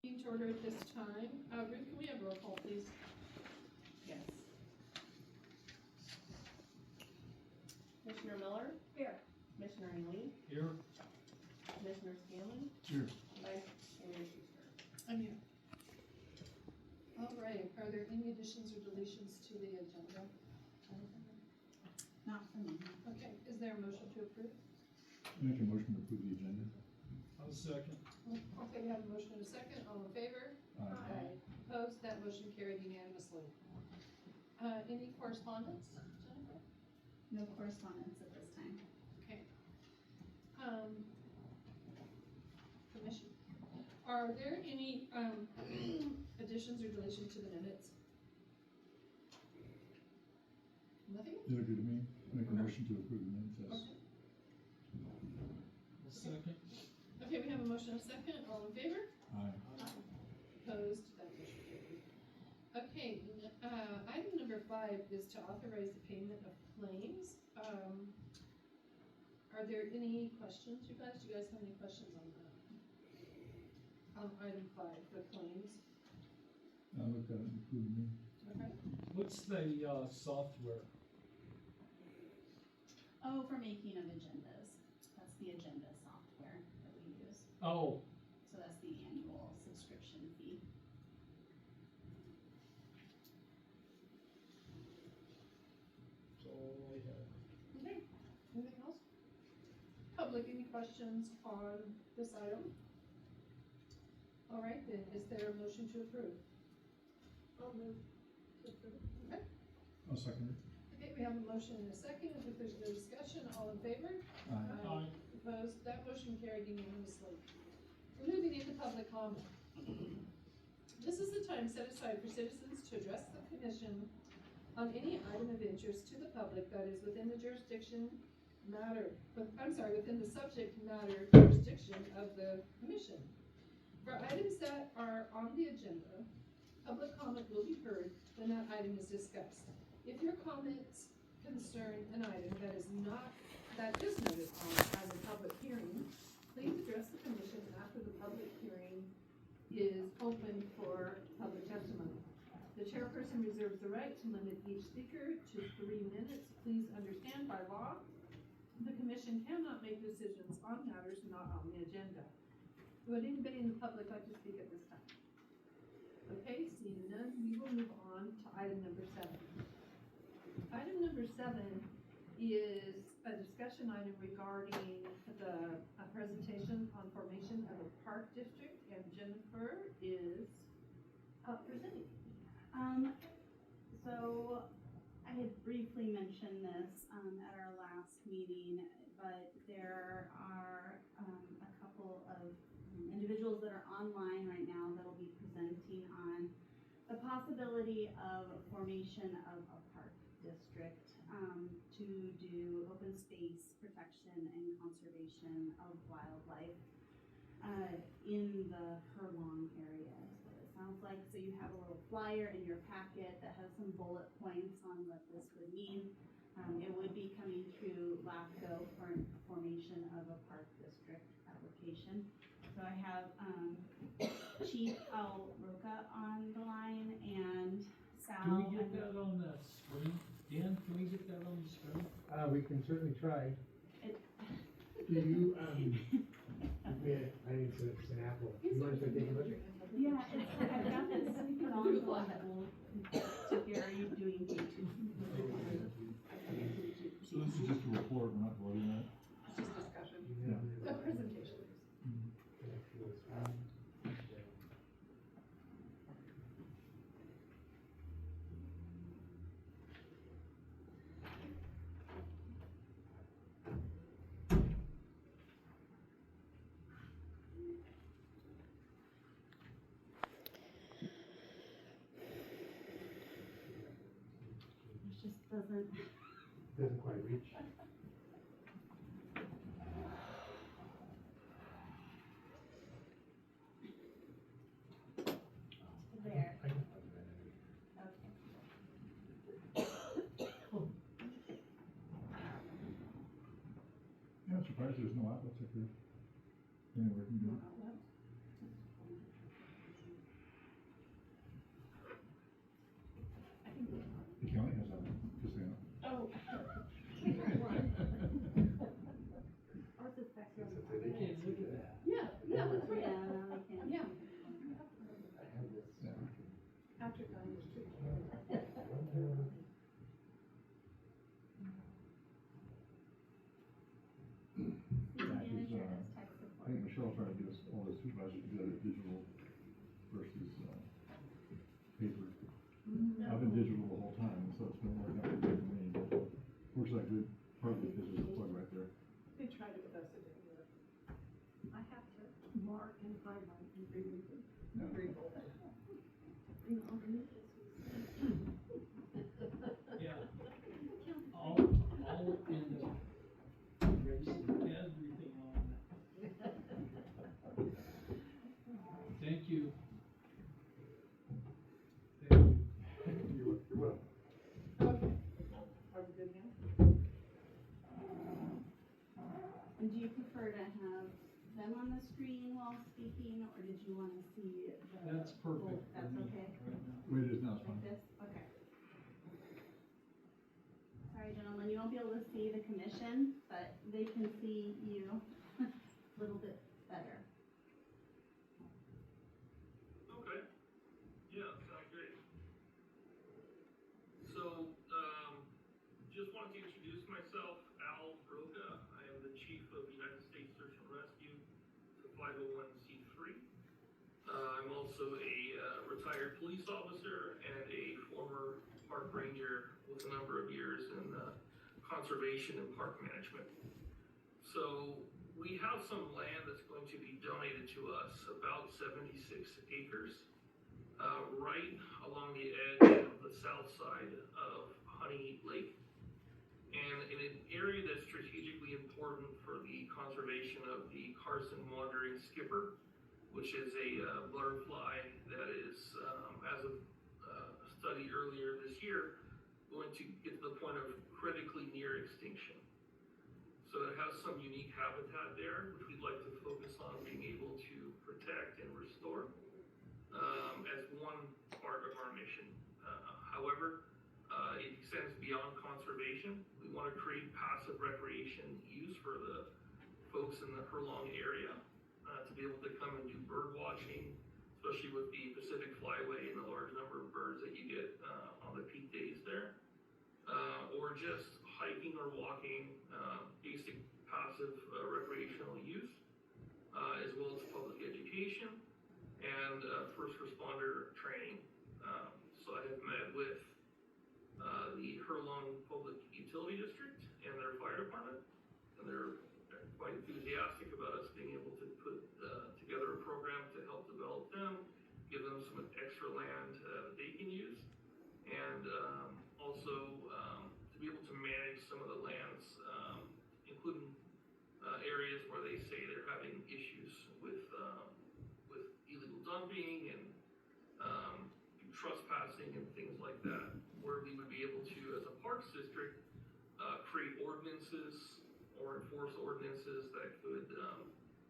To order at this time. Ruth, can we have roll call, please? Yes. Commissioner Miller? Here. Commissioner Lee? Here. Commissioner Scanlon? Here. Vice Chair Schuster? I'm here. All right, are there any additions or deletions to the agenda? Not for me. Okay, is there a motion to approve? Make a motion to approve the agenda. I'll second. Okay, we have a motion and a second. All in favor? Aye. Opposed? That motion carried unanimously. Any correspondence, Jennifer? No correspondence at this time. Okay. Commission, are there any additions or deletions to the minutes? Nothing? They're good to me. Make a motion to approve the minutes, yes. Okay. Second. Okay, we have a motion and a second. All in favor? Aye. Opposed? That motion carried. Okay, item number 5 is to authorize the payment of claims. Are there any questions, you guys? Do you guys have any questions on that? On item 5, the claims. I'll look at it and approve me. Okay. What's the software? Oh, for making of agendas. That's the agenda software that we use. Oh, So that's the annual subscription fee. that's all I have. Okay, anything else? Public, any questions on this item? All right, then, is there a motion to approve? I'll move to approve. Okay, I'll second it. okay, we have a motion and a second. If there's no discussion, all in favor? Aye. Aye. Opposed? That motion carried unanimously. We're moving into public comment. This is the time set aside for citizens to address the commission on any item of interest to the public that is within the jurisdiction within the subject matter jurisdiction of the commission. For items that are on the agenda, public comment will be heard when that item is discussed. If your comments concern an item that is noted on as a public hearing, please address the commission after the public hearing is open for public testimony. The chairperson reserves the right to limit each speaker to 3 minutes. Please understand, by law, the commission cannot make decisions on matters not on the agenda. Would anybody in the public like to speak at this time? Okay, seeing none, we will move on to item number 7. Item number 7 is a discussion item regarding the presentation on formation of a park district, and Jennifer is presenting. So I had briefly mentioned this at our last meeting, but there are a couple of individuals that are online right now that will be presenting on the possibility of formation of a park district to do open space protection and conservation of wildlife in the Furlong area. So it sounds like, so you have a little flyer in your packet that has some bullet points on what this would mean. It would be coming through Lafco for formation of a park district application. So I have Chief Al Roca on the line and Sal. Can we get that on the screen? Dan, can we get that on the screen? We can certainly try. Do you, I need an apple. You want to take a look? Yeah, I've got this on that will take care of you doing YouTube. So this is just a report, we're not voting on it? It's just discussion. Yeah. A presentation. It just doesn't. Doesn't quite reach. There. I can Okay. Yeah, I'm surprised there's no outlets up here. Anywhere you can do it. or did you wanna see the? That's perfect both? for That's me okay, right now. Wait, it is now, it's like fine. this, okay. Sorry, gentlemen, you won't be able to see the commission, but they can see you a little bit better. Okay, yeah, sounds great. So, just wanted to introduce myself, Al Roca. I am the Chief of United States Search and Rescue. It's a 501c3. I'm also a retired police officer and a former park ranger with a number of years in conservation and park management. So we have some land that's going to be donated to us, about 76 acres, right along the edge of the south side of Honey Lake. And in an area that's strategically important for the conservation of the Carson wandering skipper, which is a butterfly that is, as of a study earlier this year, going to get to the point of critically near extinction. So it has some unique habitat there, which we'd like to focus on being able to protect and restore as one part of our mission. However, it extends beyond conservation. We want to create passive recreation use for the folks in the Herlong area to be able to come and do bird watching, especially with the Pacific Flyway and the large number of birds that you get on the peak days there. Or just hiking or walking, basic passive recreational use, as well as public education and first responder training. So I have met with the Herlong Public Utility District and their fire department, and they're quite enthusiastic about us being able to put together a program to help develop them, give them some extra land that they can use, and also to be able to manage some of the lands, including areas where they say they're having issues with illegal dumping and trespassing and things like that, where we would be able to, as a parks district, create ordinances or enforce ordinances that could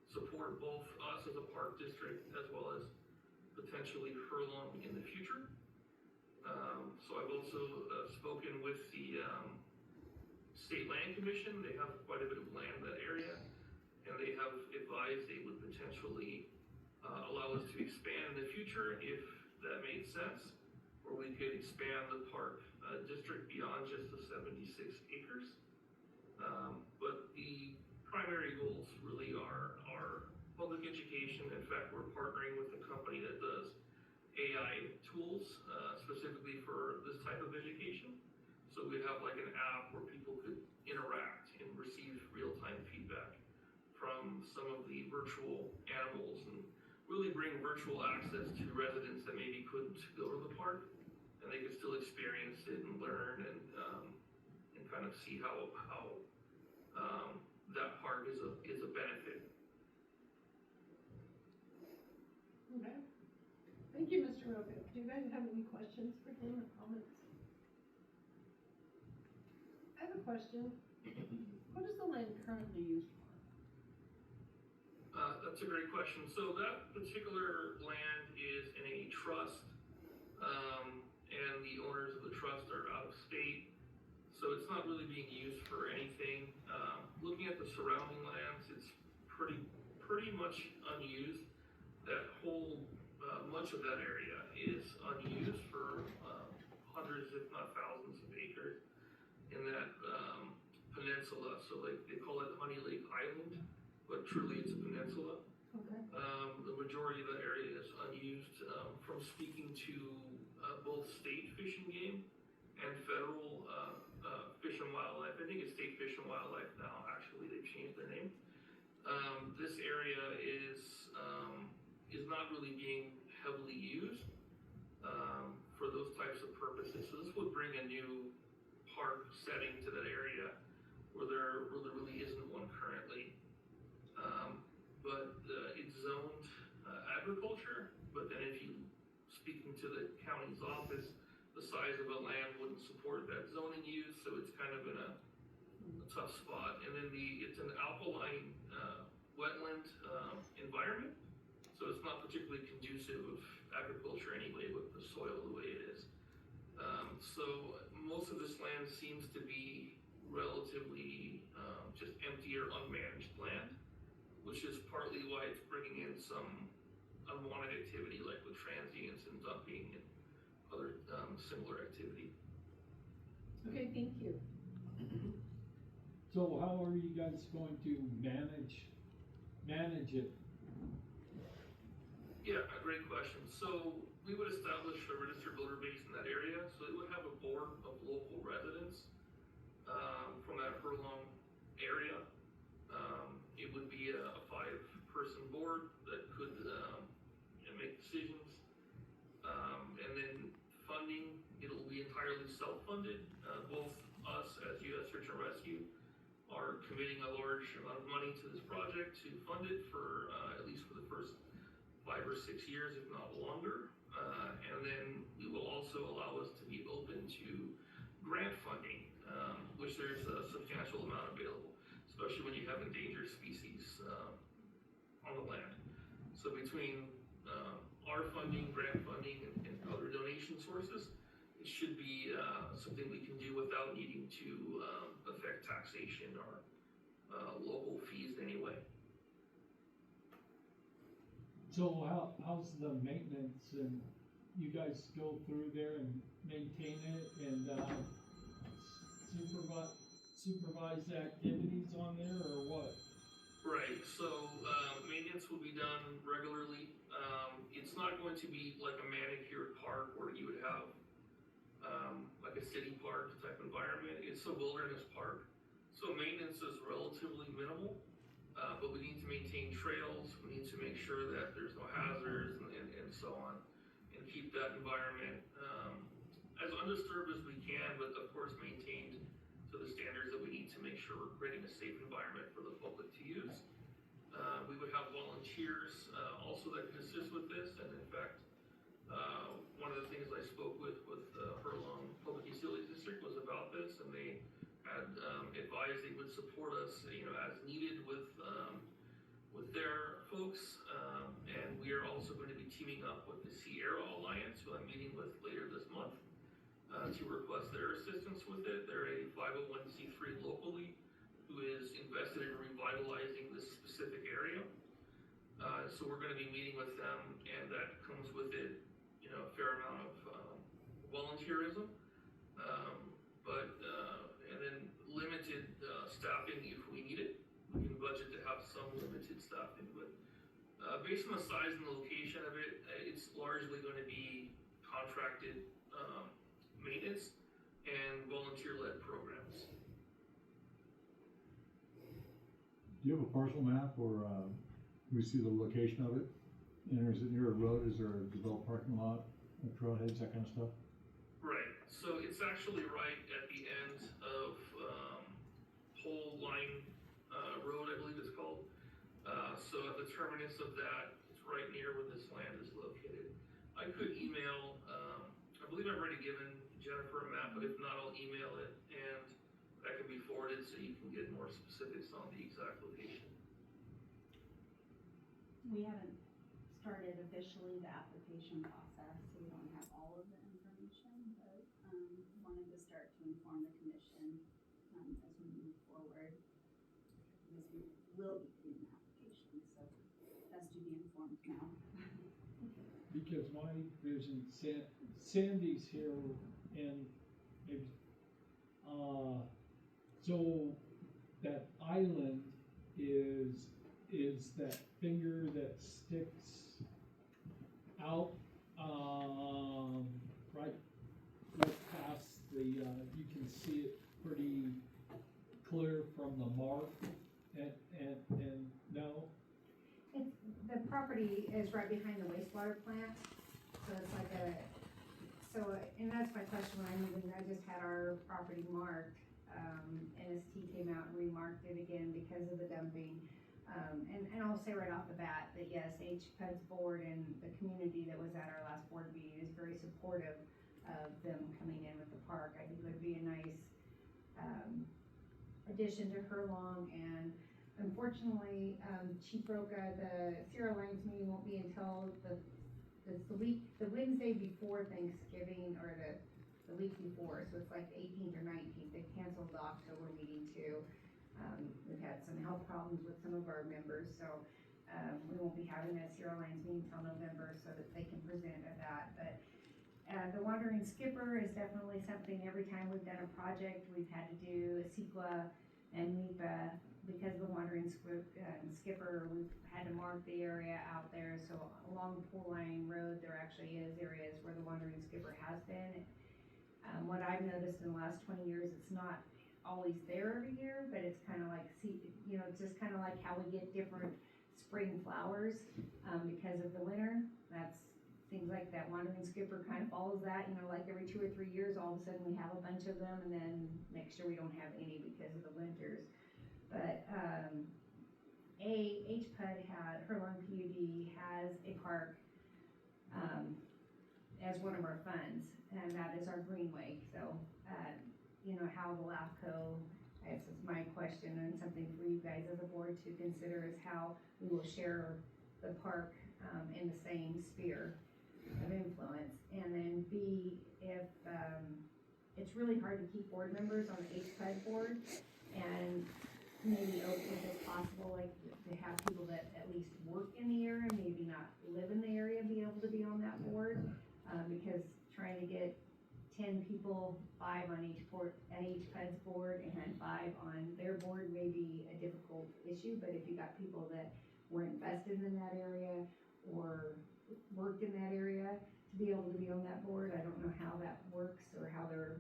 support both us as a park district as well as potentially Herlong in the future. So I've also spoken with the State Land Commission. They have quite a bit of land in that area, and they have advised they would potentially allow us to expand in the future if that made sense, or we could expand the park district beyond just the 76 acres. But the primary goals really are public education. In fact, we're partnering with a company that does AI tools specifically for this type of education. So we'd have like an app where people could interact and receive real-time feedback from some of the virtual animals and really bring virtual access to residents that maybe couldn't go to the park, and they could still experience it and learn and kind of see how that park is a benefit. Okay. Thank you, Mr. Roca. Do you guys have any questions for him or comments? I have a question. What is the land currently used for? That's a great question. So that particular land is in a trust, and the owners of the trust are out of state. So it's not really being used for anything. Looking at the surrounding lands, it's pretty much unused. That whole, much of that area is unused for hundreds, if not thousands of acres in that peninsula. So like they call it Honey Lake Island, but truly it's a peninsula. Okay. The majority of the area is unused. From speaking to both state Fish and Game and federal Fish and Wildlife, I think it's State Fish and Wildlife now, actually, they've changed their name. This area is not really being heavily used for those types of purposes. So this would bring a new park setting to that area where there really isn't one currently. But it's zoned agriculture, but then if you speaking to the county's office, the size of the land wouldn't support that zoning use, so it's kind of in a tough spot. And then it's an alkaline wetland environment, So it's not particularly conducive of agriculture anyway with the soil the way it is. So most of this land seems to be relatively just empty or unmanaged land, which is partly why it's bringing in some unwanted activity like with transients and dumping and other similar activity. Okay, thank you. So how are you guys going to manage it? Yeah, a great question. So we would establish a registered voter base in that area. So it would have a board of local residents from that furlong area. It would be a 5-person board that could make decisions. And then funding, it'll be entirely self-funded. Both us as U.S. Search and Rescue are committing a large amount of money to this project to fund it for at least for the first 5 or 6 years, if not longer. And then we will also allow us to be open to grant funding, which there's a substantial amount available, especially when you have endangered species on the land. So between our funding, grant funding, and other donation sources, it should be something we can do without needing to affect taxation or local fees in any way. So how's the maintenance, and you guys go through there and maintain it and supervise the activities on there, or what? Right, so maintenance will be done regularly. It's not going to be like a manicured park where you would have like a city park type environment. It's a wilderness park, so maintenance is relatively minimal, but we need to maintain trails, we need to make sure that there's no hazards and so on, and keep that environment as undisturbed as we can, but of course maintained to the standards that we need to make sure we're creating a safe environment for the public to use. We would have volunteers also that can assist with this, and in fact, one of the things I spoke with Furlong Public Utilities District was about this, and they had advised they would support us, as needed with their folks, and we are also going to be teaming up with the Sierra Alliance, who I'm meeting with later this month, to request their assistance with it. They're a 501c3 locally who is invested in revitalizing this specific area. So we're going to be meeting with them, and that comes with it, a fair amount of volunteerism, and then limited staffing if we need it. We can budget to have some limited staffing, but based on the size and the location of it, it's largely going to be contracted maintenance and volunteer-led programs. Do you have a parcel map, or we see the location of it? And is it near a road? Is there a developed parking lot, trailheads, that kind of stuff? Right, so it's actually right at the end of Pole Line Road, I believe it's called. So at the terminus of that, it's right near where this land is located. I could email, I believe I've already given Jennifer a map, but if not, I'll email it, and that can be forwarded so you can get more specifics on the exact location. We haven't started officially the application process, so we don't have all of the information, but wanted to start to inform the commission as we move forward, because we will be doing the application, so best to be informed now. Because my vision, Sandy's here, and maybe, so that island is that finger that sticks out, right past the, you can see it pretty clear from the mark, and no? The property is right behind the wastewater plant, so it's like and that's my question when I just had our property marked, NST came out and remarked it again because of the dumping. And I'll say right off the bat that yes, HPUD's board and the community that was at our last board meeting is very supportive of them coming in with the park. I think it would be a nice addition to Furlong, and unfortunately, Chief Roca, the Sierra Alliance meeting won't be until the Wednesday before Thanksgiving, or the week before, so it's like the 18th or 19th. They canceled the October meeting too. We've had some health problems with some of our members, so we won't be having that Sierra Alliance meeting until November so that they can present at that. But the Wandering Skipper is definitely something. Every time we've done a project, we've had to do a CEQA and NEPA because of the Wandering Skipper. We've had to mark the area out there. So along Pool Line Road, there actually is areas where the Wandering Skipper has been. What I've noticed in the last 20 years, it's not always there every year, but it's kind of like, it's just kind of like how we get different spring flowers because of the winter. Seems like that Wandering Skipper kind of follows that, like every 2 or 3 years, all of a sudden we have a bunch of them, and then next year we don't have any because of the winters. But HPUD Herlong PUD has a park as one of our funds, and that is our Greenway. So, how the Lafco, this is my question and something for you guys as a board to consider, is how we will share the park in the same sphere of influence. And then B, if it's really hard to keep board members on the HPUD board, and maybe if it's possible, like to have people that at least work in the area, maybe not live in the area, be able to be on that board, because trying to get 10 people, 5 on each HPUD's board and 5 on their board may be a difficult issue. But if you got people that were invested in that area or worked in that area to be able to be on that board, I don't know how that works or how their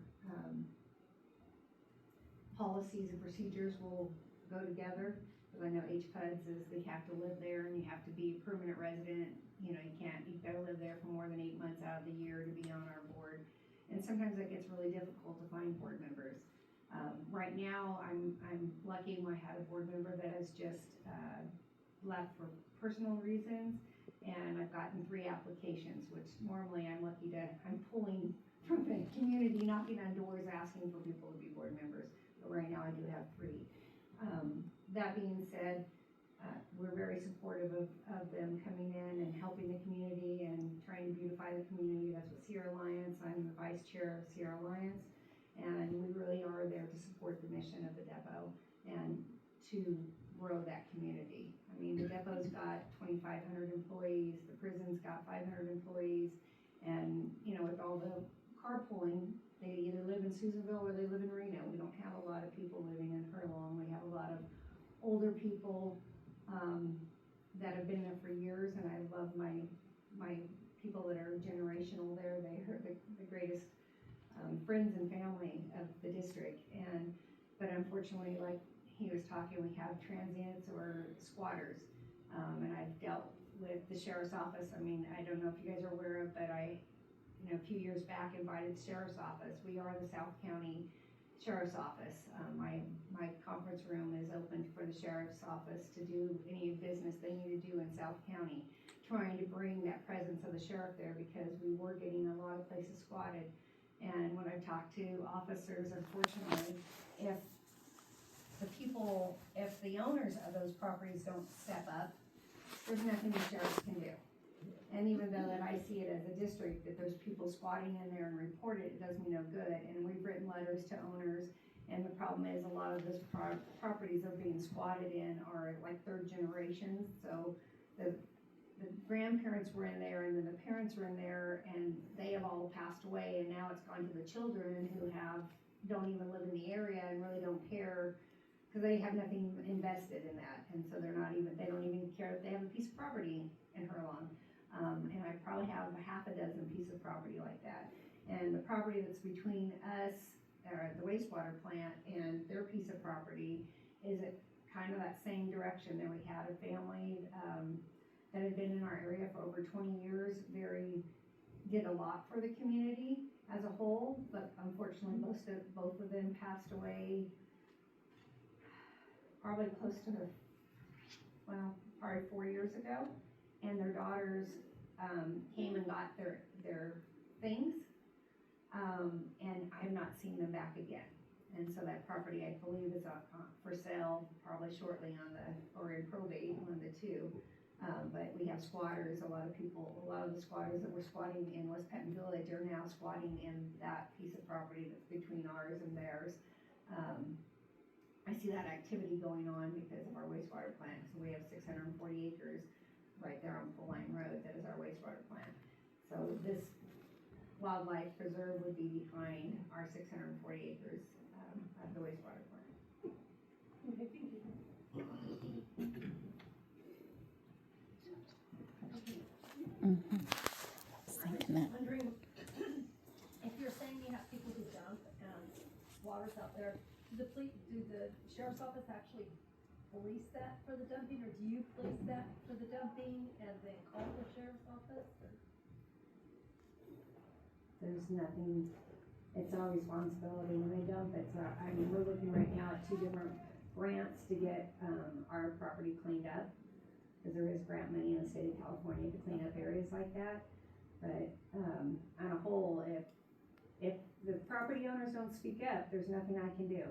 policies and procedures will go together. Because I know HPUD's is they have to live there and you have to be a permanent resident. You've got to live there for more than 8 months out of the year to be on our board. And sometimes that gets really difficult to find board members. Right now, I'm lucky. I had a board member that has just left for personal reasons, and I've gotten 3 applications, which normally I'm pulling from the community, knocking on doors, asking for people to be board members. But right now I do have 3. That being said, we're very supportive of them coming in and helping the community and trying to beautify the community. That's what Sierra Alliance, I'm the vice chair of Sierra Alliance, and we really are there to support the mission of the depot and to grow that community. I mean, the depot's got 2,500 employees, the prison's got 500 employees, and with all the carpooling, they either live in Susanville or they live in Reno. We don't have a lot of people living in Herlong. We have a lot of older people that have been there for years, and I love my people that are generational there. They are the greatest friends and family of the district. But unfortunately, like he was talking, we have transients or squatters, and I've dealt with the sheriff's office. I mean, I don't know if you guys are aware of, but I, a few years back, invited the sheriff's office. We are the South County Sheriff's Office. My conference room is open for the sheriff's office to do any business they need to do in South County, trying to bring that presence of the sheriff there, because we were getting a lot of places squatted. And when I talked to officers, unfortunately, if the owners of those properties don't step up, there's nothing the sheriffs can do. And even though that I see it as a district, that there's people squatting in there and report it, it does me no good. And we've written letters to owners, and the problem is a lot of those properties that are being squatted in are like 3rd generations. So the grandparents were in there, and then the parents were in there, and they have all passed away, and now it's gone to the children who don't even live in the area and really don't care, because they have nothing invested in that. And so they don't even care if they have a piece of property in Herlong. And I probably have a half a dozen pieces of property like that. And the property that's between us, the wastewater plant, and their piece of property is kind of that same direction. There we had a family that had been in our area for over 20 years, did a lot for the community as a whole, but unfortunately both of them passed away probably close to probably 4 years ago. And their daughters came and got their things, and I have not seen them back again. And so that property, I believe, is up for sale probably shortly or in probate, one of the two. But we have squatters, a lot of the squatters that were squatting in West Patton Village are now squatting in that piece of property that's between ours and theirs. I see that activity going on because of our wastewater plant. So we have 640 acres right there on Full Line Road that is our wastewater plant. So this wildlife preserve would be behind our 640 acres of the wastewater plant. Okay, thank you. Wondering if you're saying you have people who dump waters out there, do the sheriff's office actually police that for the dumping, or do you police that for the dumping and then call the sheriff's office? Or? There's nothing, it's our responsibility when they dump. We're looking right now at 2 different grants to get our property cleaned up. Because there is grant money in the state of California to clean up areas like that. But on a whole, if the property owners don't speak up, there's nothing I can do.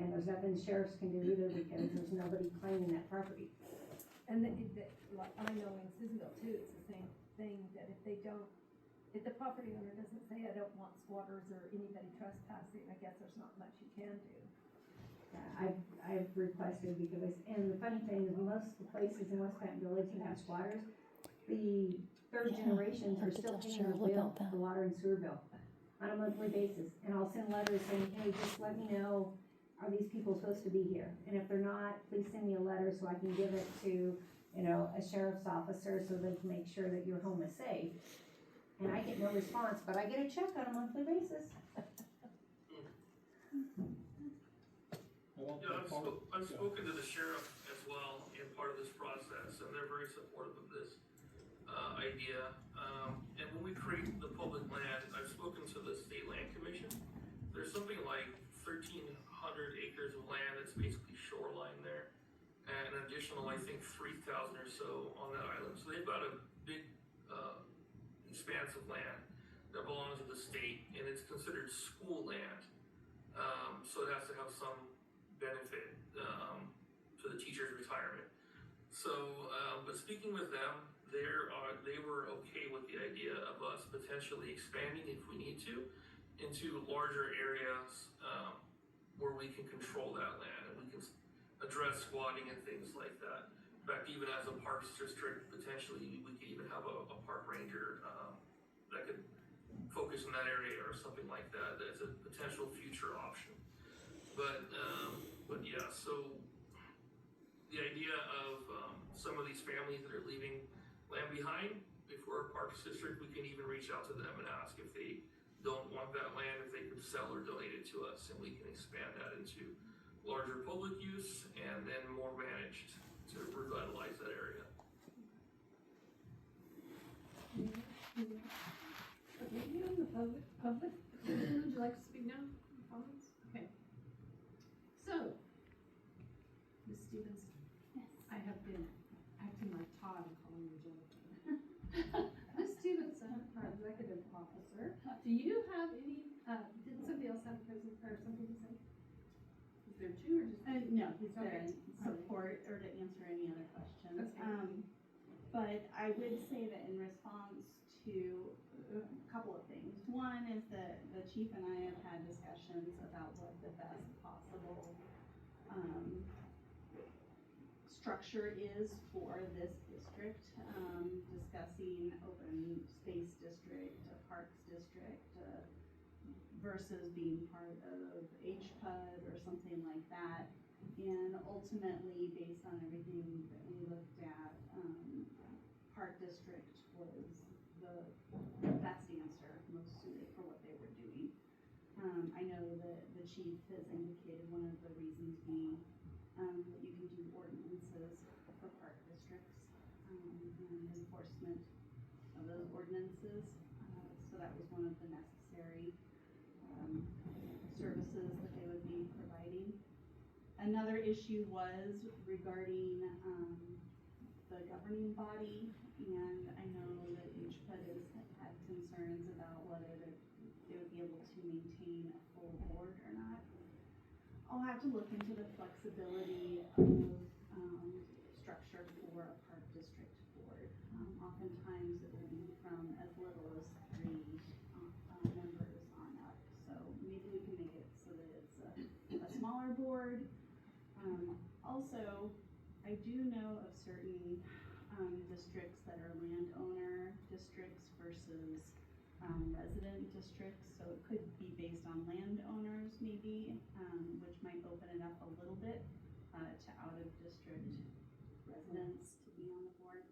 And there's nothing the sheriffs can do either because there's nobody claiming that property. And like I know in Susanville too, it's the same thing, that if the property owner doesn't say, I don't want squatters or anybody trespassing, I guess there's not much you can do. I've requested and the funny thing is most of the places in West Patton Village that have squatters, the third generations are still paying the bill, the water and sewer bill, on a monthly basis. And I'll send letters saying, hey, just let me know, are these people supposed to be here? And if they're not, please send me a letter so I can give it to, a sheriff's officer so they can make sure that your home is safe. And I get no response, but I get a check on a monthly basis. I've spoken to the sheriff as well in part of this process, and they're very supportive of this idea. And when we create the public land, I've spoken to the State Land Commission. There's something like 1,300 acres of land that's basically shoreline there, and an additional, I think, 3,000 or so on that island. So they've got a big expanse of land that belongs to the state, and it's considered school land. So it has to have some benefit to the teacher's retirement. So, but speaking with them, they were okay with the idea of us potentially expanding, if we need to, into larger areas where we can control that land and we can address squatting and things like that. In fact, even as a parks district, potentially we could even have a park ranger that could focus in that area or something like that as a potential future option. But yeah, so the idea of some of these families that are leaving land behind, if we're a parks district, we can even reach out to them and ask if they don't want that land, if they could sell or donate it to us, and we can expand that into larger public use and then more managed to revitalize that area. Okay, you on the public, would you like to speak now? Comments? Okay. So, Ms. Stevens, Yes. I have been acting like Todd and calling you Jennifer. Ms. Stevenson, our executive officer, do you have any, didn't somebody else have a present or something to say? Is there two or just? No, he's there Okay. to support or to answer any other questions. Okay. But I would say that in response to a couple of things. One is that the chief and I have had discussions about what the best possible structure is for this district, discussing open space district, a parks district, versus being part of HPUD or something like that. And ultimately, based on everything that we looked at, park district was the best answer, most suited for what they were doing. I know that the chief has indicated one of the reasons being that you can do ordinances for park districts and enforcement of those ordinances. So that was one of the necessary services that they would be providing. Another issue was regarding the governing body, and I know that HPUD has had concerns about whether they would be able to maintain a full board or not. I'll have to look into the flexibility of, structure for a park district board. Oftentimes it will be from as little as 3, members on up, so maybe we can make it so that it's a smaller board. Also, I do know of certain, districts that are landowner districts versus, resident districts, so it could be based on landowners maybe, which might open it up a little bit, to out-of-district residents to be on the board.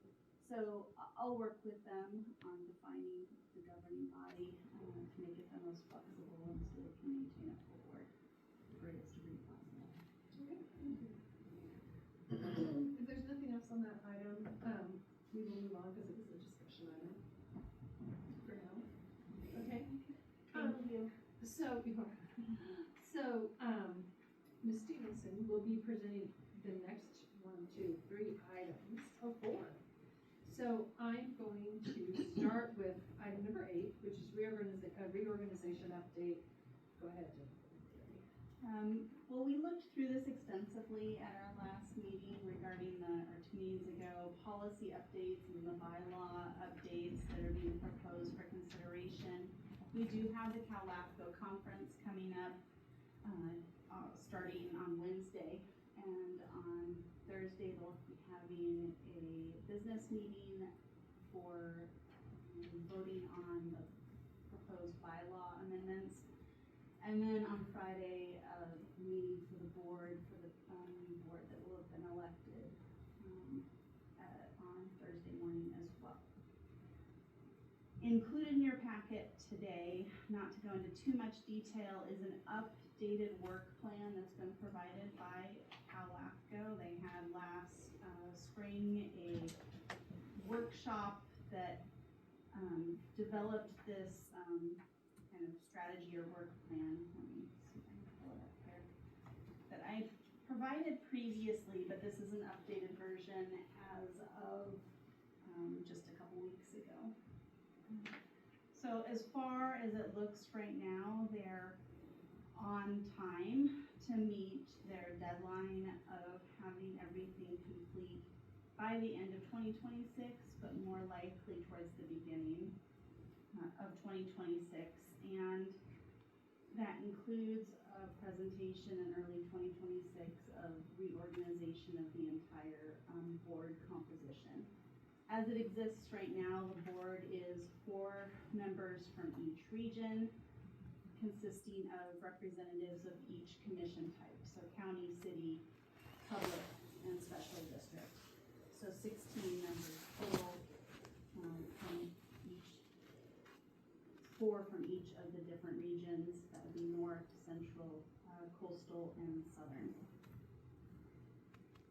So I'll work with them on defining the governing body, to make it the most flexible and so they can maintain a full board the greatest degree possible. Okay, thank you. If there's nothing else on that item, we will move on because it was a discussion item for now. Okay? Thank you. So, Ms. Stevenson will be presenting the next 1, 2, 3 items, 4. So I'm going to start with item number 8, which is reorganization update. Go ahead, Jen. Well, we looked through this extensively at our last meeting regarding or 2 meetings ago, policy updates and the bylaw updates that are being proposed for consideration. We do have the Lafco conference coming up, starting on Wednesday, and on Thursday they'll be having a business meeting for voting on the proposed bylaw amendments. And then on Friday, a meeting for the board, for the new board that will have been elected, on Thursday morning as well. Included in your packet today, not to go into too much detail, is an updated work plan that's been provided by Lafco. They had last spring a workshop that developed this kind of strategy or work plan. Let me see if I can pull it up here. That I provided previously, but this is an updated version as of just a couple weeks ago. So as far as it looks right now, they're on time to meet their deadline of having everything complete by the end of 2026, but more likely towards the beginning of 2026. And that includes a presentation in early 2026 of reorganization of the entire board composition. As it exists right now, the board is 4 members from each region, consisting of representatives of each commission type, so county, city, public, and special district. So 16 members total, from each, 4 from each of the different regions. That would be north, central, coastal, and southern.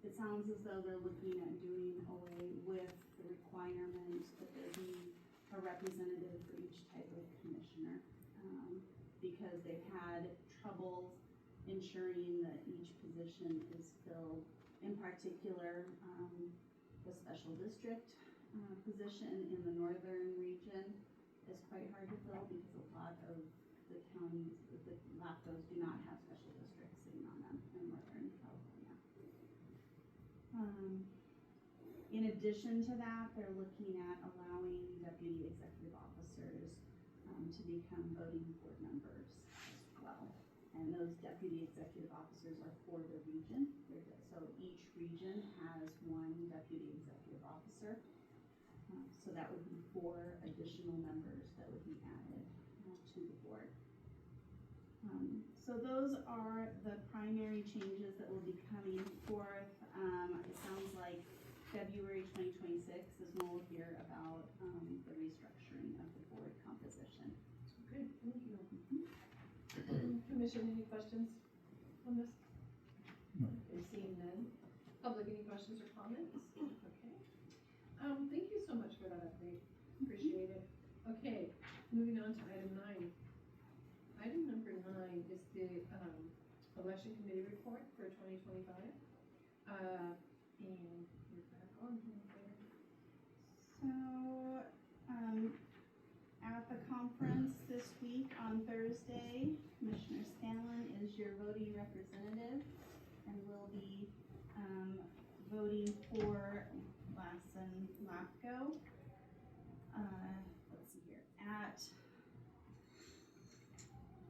It sounds as though they're looking at doing away with the requirement that there be a representative for each type of commissioner, because they've had trouble ensuring that each position is filled. In particular, the special district position in the northern region is quite hard to fill because a lot of the counties, the Lafcos do not have special districts sitting on them in northern California. In addition to that, they're looking at allowing deputy executive officers to become voting board members as well. And those deputy executive officers are for the region. So each region has 1 deputy executive officer. So that would be 4 additional members that would be added to the board. So those are the primary changes that will be coming forth. It sounds like February 2026 is when we'll hear about the restructuring of the board composition. Okay, thank you. Commission, any questions on this? No. Okay, seeing none. Public, any questions or comments? Okay. Thank you so much for that update. Appreciate it. Okay, moving on to item 9. Item number 9 is the election committee report for 2025. And you're back on here. So, at the conference, this week on Thursday, Commissioner Scanlon is your voting representative and will be, voting for Lafco. Let's see here, at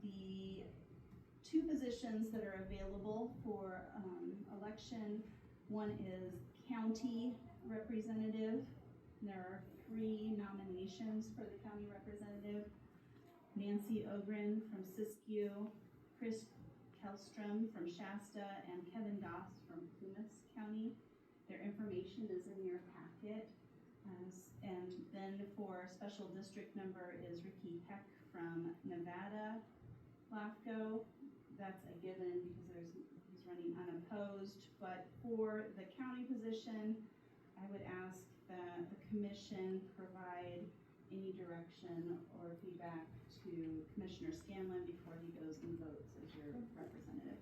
the two positions that are available for, election. One is county representative. There are 3 nominations for the county representative. Nancy Ogren from Siskiyou, Chris Kellstrom from Shasta, and Kevin Doss from Plumas County. Their information is in your packet. And then for special district member is Ricky Peck from Nevada, Lafco. That's a given because he's running unopposed. But for the county position, I would ask that the commission provide any direction or feedback to Commissioner Scanlon before he goes and votes as your representative.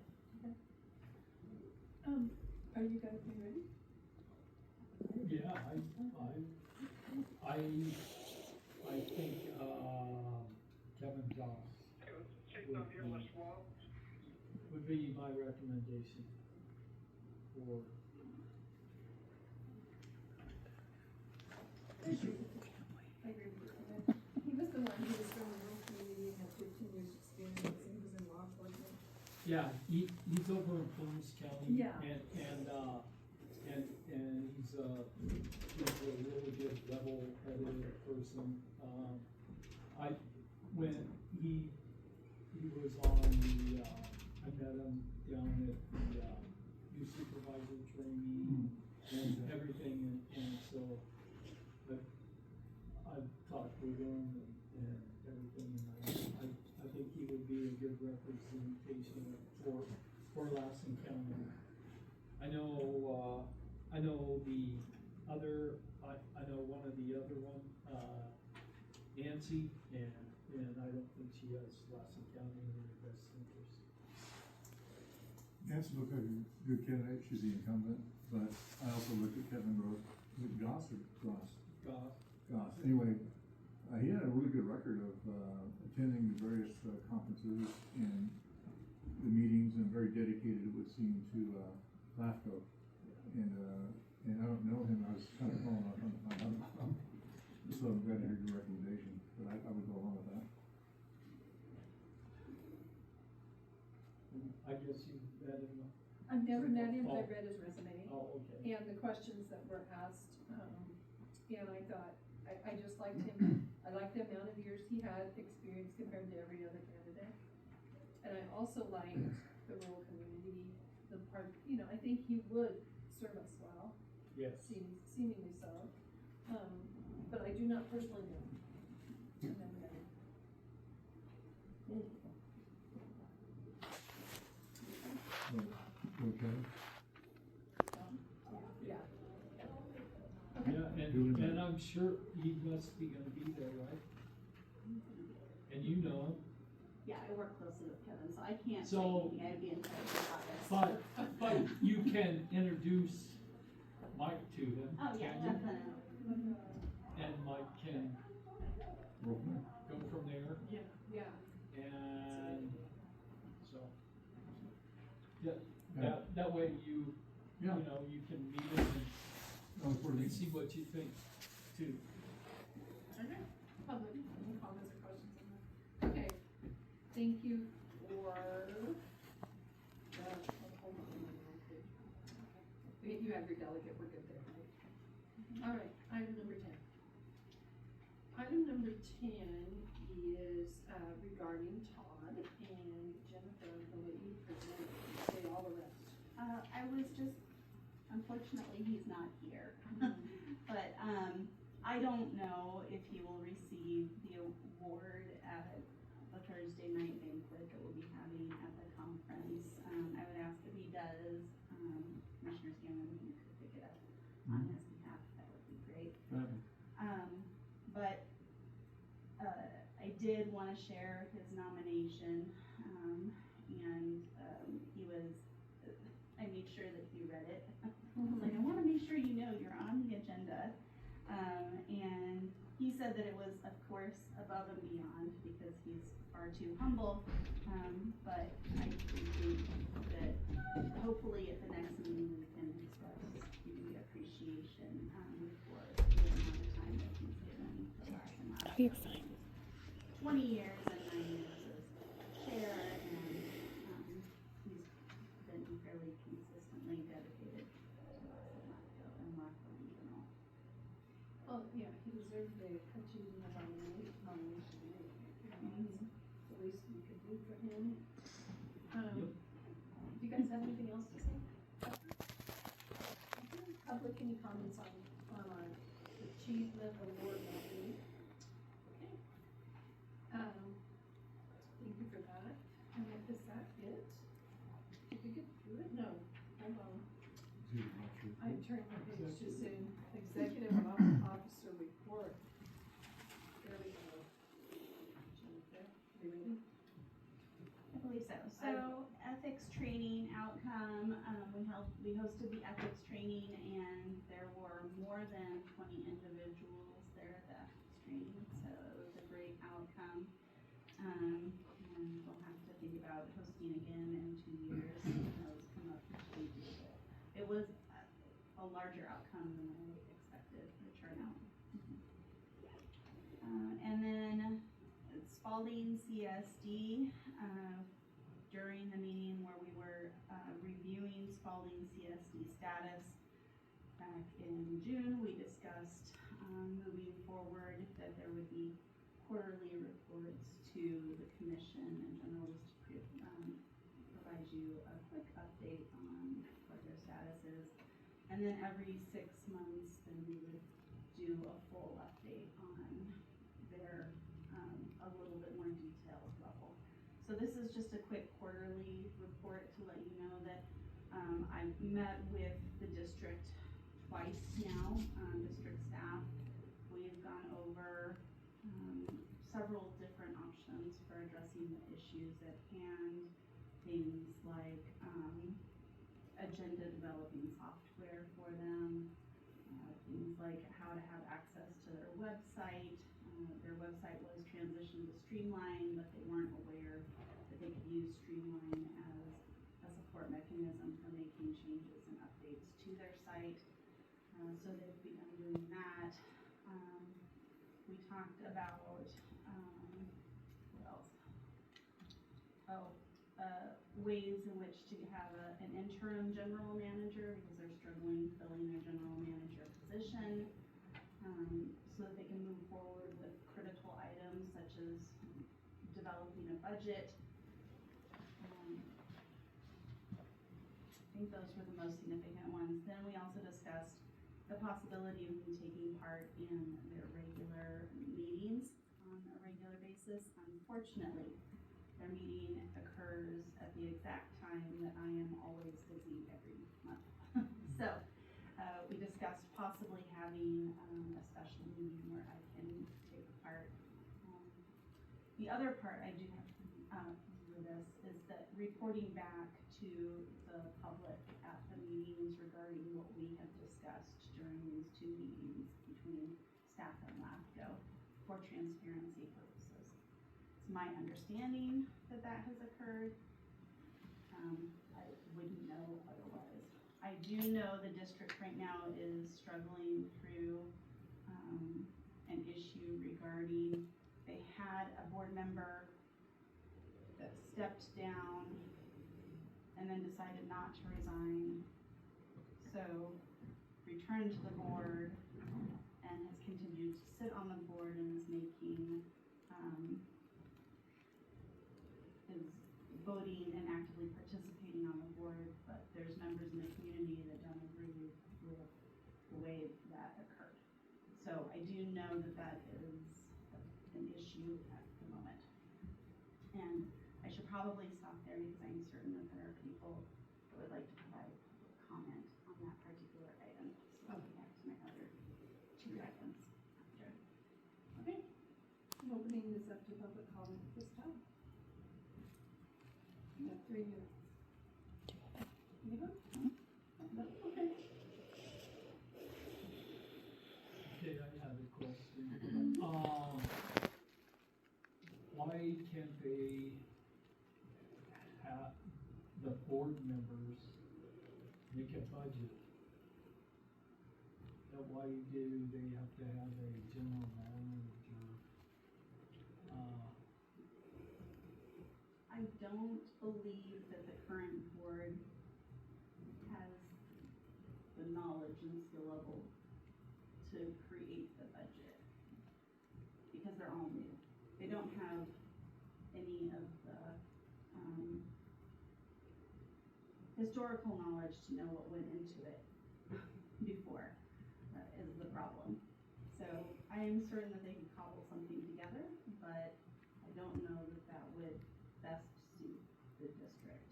Are you guys ready? Yeah, I think, Kevin Doss would be my recommendation for. I agree with you. He was the one who was from the rural community and had 15 years experience and he was in law enforcement. Yeah, he's over in Plumas County. Yeah. And he's a really good level-headed person. When he was on the, I met him down at the, new supervisor training and everything, and so I've talked with him and everything, and I think he would be a good representation for Lassen County. I know the other, I know one of the other one, Nancy, and I don't think she has Lassen County in her best interest. Nancy looked like a good candidate, she's the incumbent, but I also looked at Kevin Goss, anyway, he had a really good record of, attending the various, conferences and the meetings, and very dedicated, it would seem, to, Lafco. And I don't know him, I was kind of calling out on to find out, so I'm glad to hear your recommendation, but I would go along with that. I guess you met him. I've never met him, but I read his resume. Oh, okay. And the questions that were asked, and I thought, I just liked him. I liked the amount of years he had experience compared to every other candidate. And I also liked the rural community, the part, I think he would serve us well. Yes. Seemingly so. But I do not personally know him. I've never met him. Okay. Yeah. Yeah, and I'm sure he must be gonna be there, right? And you know him. Yeah, I work closely with Kevin, so I can't say So- anything. I'd be in touch about this. But you can introduce Mike to him. Oh, yeah, can't you? definitely. And Mike can Roll from there. go from there, Yeah. and so. Yeah, that way you Yeah. know, you can meet him and see what you think too. Okay. Public, any comments or questions on that? Okay, thank you for hold on. You have your delegate, we're good there, right? All right, item number 10. Item number 10 is, regarding Todd, and Jennifer, I'm gonna let you present, say all the rest. I was just, unfortunately, he's not here. But, I don't know if he will receive the award at the Thursday night banquet that we'll be having at the conference. I would ask if he does, Commissioner Scanlon, if you could pick it up on his behalf, that would be great. But, I did wanna share his nomination, and, he was, I made sure that he read it. I was like, I wanna make sure you know you're on the agenda. And he said that it was, of course, above and beyond because he's far too humble. But I think that hopefully at the next meeting we can express the appreciation for the amount of time that he's given the last and last. Oh, you're fine. 20 years and 9 years as chair, and he's been fairly consistently dedicated to us at Lafco and Lafco in general. Well, yeah, he deserved the achievement of our nomination. The least we could do for him. Do you guys have anything else to say? Public, any comments on our achievement award nominee? Okay. Thank you for that. And is that it? Did we get through it? No, hold on. I turned my page to say executive officer report. There we go. Jennifer, are you ready? I believe so. So ethics training outcome, we hosted the ethics training and there were more than 20 individuals there at the ethics training, so it was a great outcome. And we'll have to think about hosting again in 2 years. Those come up usually do, but it was a larger outcome than I expected, the turnout. And then Spalding CSD, during the meeting where we were reviewing Spalding CSD status back in June, we discussed moving forward that there would be quarterly reports to the commission and general just to provide you a quick update on what their status is. And then every 6 months, then we would do a full update on their a little bit more detailed level. So this is just a quick quarterly report to let you know that I've met with the district twice now, district staff. We've gone over several different options for addressing the issues at hand, things like agenda developing software for them, things like how to have access to their website. Their website was transitioned to Streamline, but they weren't aware that they could use Streamline as a support mechanism for making changes and updates to their site. So they've begun doing that. We talked about, what else? Ways in which to have an interim general manager because they're struggling filling their general manager position, so that they can move forward with critical items such as developing a budget. I think those were the most significant ones. Then we also discussed the possibility of me taking part in their regular meetings on a regular basis. Unfortunately, their meeting occurs at the exact time that I am always busy every month. So we discussed possibly having a special meeting where I can take part. The other part I do have for this is that reporting back to the public at the meetings regarding what we have discussed during these 2 meetings between staff and Lafco for transparency purposes. It's my understanding that that has occurred. I wouldn't know otherwise. I do know the district right now is struggling through an issue regarding, they had a board member that stepped down and then decided not to resign. So returned to the board and has continued to sit on the board and is making, is voting and actively participating on the board, but there's members in the community that don't agree with the way that occurred. So I do know that that is an issue at the moment. And I should probably stop there because I'm certain that there are people that would like to provide public comment on that particular item. So I'll get back to my other 2 items after. Okay. I'm opening this up to public comment at this time. You have 3 minutes. You have? No? Okay. Okay, I have a question. why can't they have the board members make a budget? That why do they have to have a general manager? I don't believe that the current board has the knowledge and skill level to create the budget, because they're all new. They don't have any of the, historical knowledge to know what went into it before, is the problem. So I am certain that they can cobble something together, but I don't know that that would best suit the district.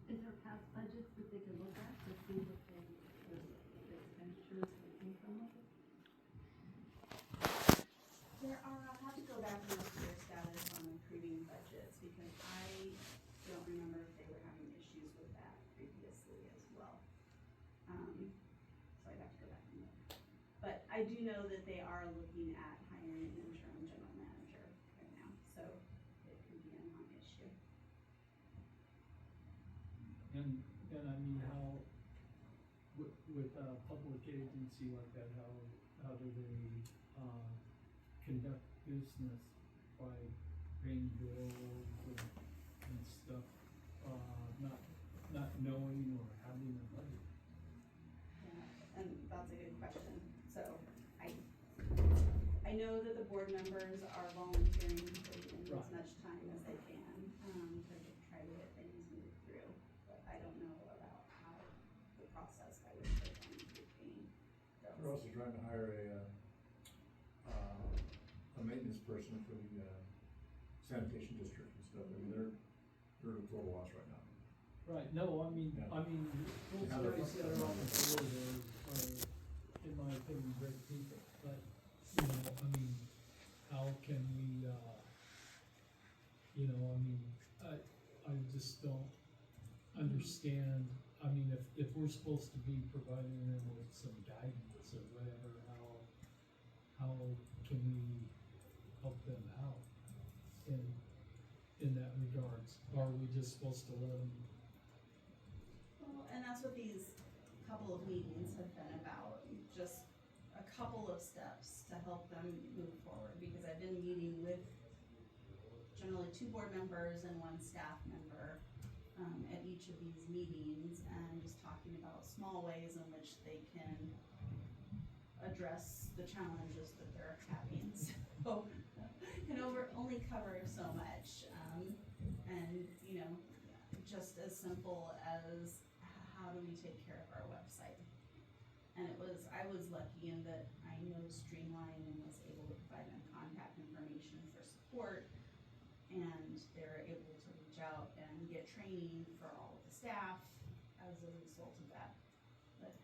Is there past budgets that they could look at to see what the expenditures that came from it? There are, I'll have to go back and look at their status on approving budgets, because I don't remember if they were having issues with that previously as well. So I'd have to go back and look. But I do know that they are looking at hiring an interim general manager right now, so it could be a non-issue. And I mean, how, with a public agency like that, how do they, conduct business by paying bills and stuff, not knowing or having a budget? Yeah, and that's a good question. So I know that the board members are volunteering to put in as Right. much time as they can, to try to get things moved through. But I don't know about how the process by which they're going to be paying bills. We're also trying to hire a maintenance person for the sanitation district and stuff. I mean, they're at a total loss right now. Right, no, I mean, Yeah. those Yeah, they're guys that are on the board are, in my opinion, great people, but, you know, I mean, how can we, you know, I mean, I just don't understand, I mean, if we're supposed to be providing them with some guidance or whatever, how can we help them out in that regards? Or are we just supposed to let them? Well, and that's what these couple of meetings have been about, just a couple of steps to help them move forward, because I've been meeting with generally 2 board members and 1 staff member, at each of these meetings, and just talking about small ways in which they can address the challenges that they're having. So, can only cover so much, and, you know, just as simple as how do we take care of our website? And I was lucky in that I know Streamline and was able to provide them contact information for support, and they're able to reach out and get training for all of the staff as a result of that. But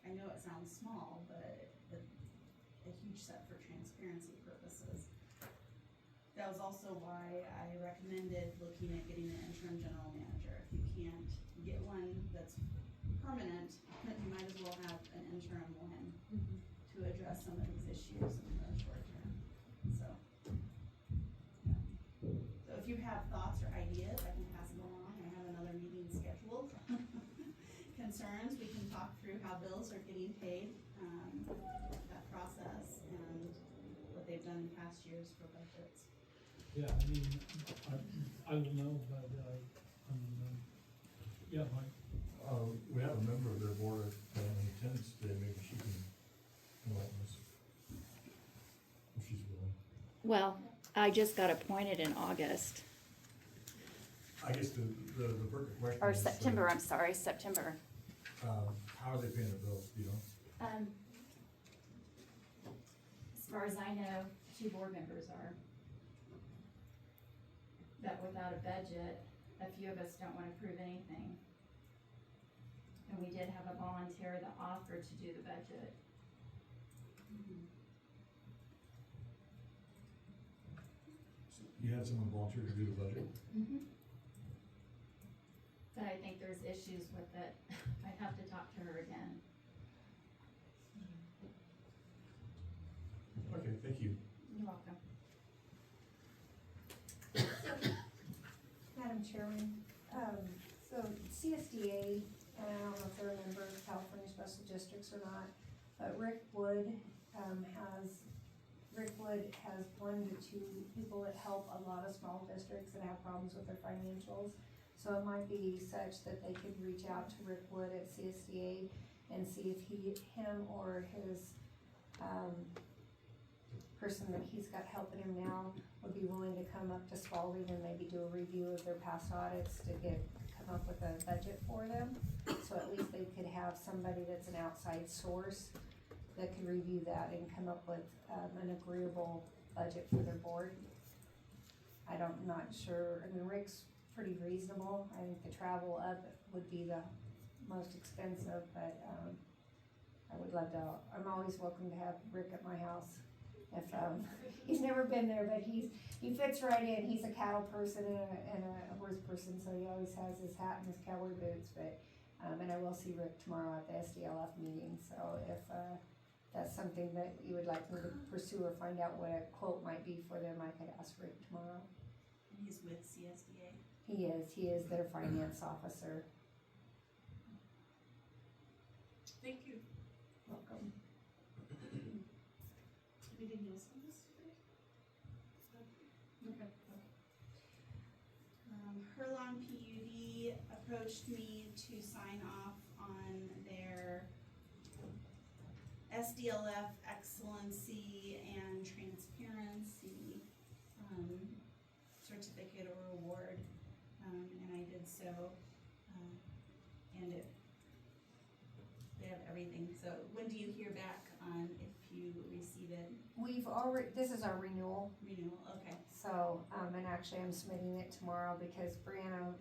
I know it sounds small, but a huge step for transparency purposes. That was also why I recommended looking at getting an interim general manager. If you can't get one that's permanent, then you might as well have an interim one to address some of these issues in the short term. So if you have thoughts or ideas, I can pass them along. I have another meeting scheduled. Concerns, we can talk through how bills are getting paid, that process, and what they've done in past years for budgets. Yeah, I mean, I don't know, but, I mean, yeah, Mike. We have a member of their board in attendance today, maybe she can enlighten us. If she's willing. Well, I just got appointed in August, I guess the perfect question or is, September, I'm sorry, September. how are they paying their bills, do you know? As far as I know, 2 board members are. But without a budget, a few of us don't wanna prove anything. And we did have a volunteer that offered to do the budget. You had someone volunteer to do the budget? But I think there's issues with it. I'd have to talk to her again. Okay, thank you. You're welcome. Chairman. So CSDA, and I don't know if they're a member of California Special Districts or not, but Rick Wood has 1 to 2 people that help a lot of small districts that have problems with their financials. So it might be such that they could reach out to Rick Wood at CSDA and see if him or his, person that he's got helping him now would be willing to come up to Spalding and maybe do a review of their past audits to come up with a budget for them. So at least they could have somebody that's an outside source that could review that and come up with, an agreeable budget for their board. Not sure, I mean, Rick's pretty reasonable. I think the travel up would be the most expensive, but, I would love to, I'm always welcome to have Rick at my house. If, he's never been there, but he fits right in. He's a cattle person and a horse person, so he always has his hat and his cowboy boots, but, and I will see Rick tomorrow at the SDLF meeting, so if, that's something that you would like me to pursue or find out what a quote might be for them, I could ask Rick tomorrow. And he's with CSDA. He is their finance officer. Thank you. Welcome. Anything else on this today? Okay. Herlon PUD approached me to sign off on their SDLF excellency and transparency, certificate or award, and I did so, and they have everything, so when do you hear back on if you receive it? This is our renewal. Renewal, okay. So, and actually I'm submitting it tomorrow because Brianna,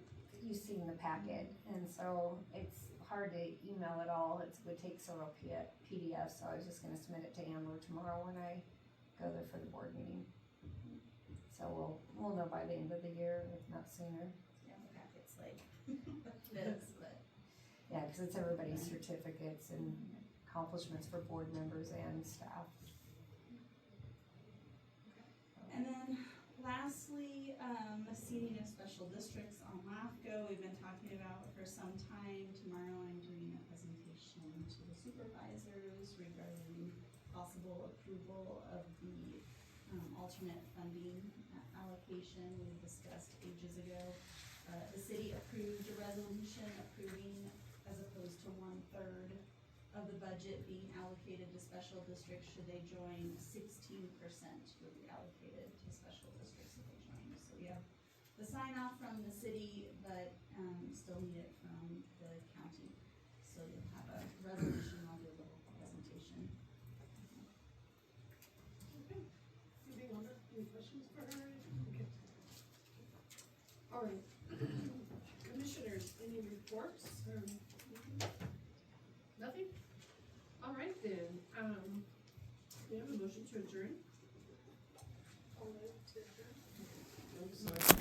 you've seen the packet, and so it's hard to email it all. It would take several PDFs, so I was just gonna submit it to Amber tomorrow when I go there for the board meeting. So we'll know by the end of the year, if not sooner. Yeah, the packet's like this, but. Yeah, cause it's everybody's certificates and accomplishments for board members and staff. And then lastly, seating of special districts on Lafco, we've been talking about for some time. Tomorrow I'm doing a presentation to the supervisors regarding possible approval of the alternate funding allocation we discussed ages ago. The city approved a resolution approving as opposed to 1/3 of the budget being allocated to special districts should they join. 16% would be allocated to special districts if they join. So we have the sign off from the city, but still need it from the county. So you'll have a resolution. I'll do a little presentation. Okay. Anything on that? Any questions for her? Okay. All right. Commissioners, any reports? Nothing? All right then, we have a motion to adjourn. I'll move to adjourn. I'm sorry.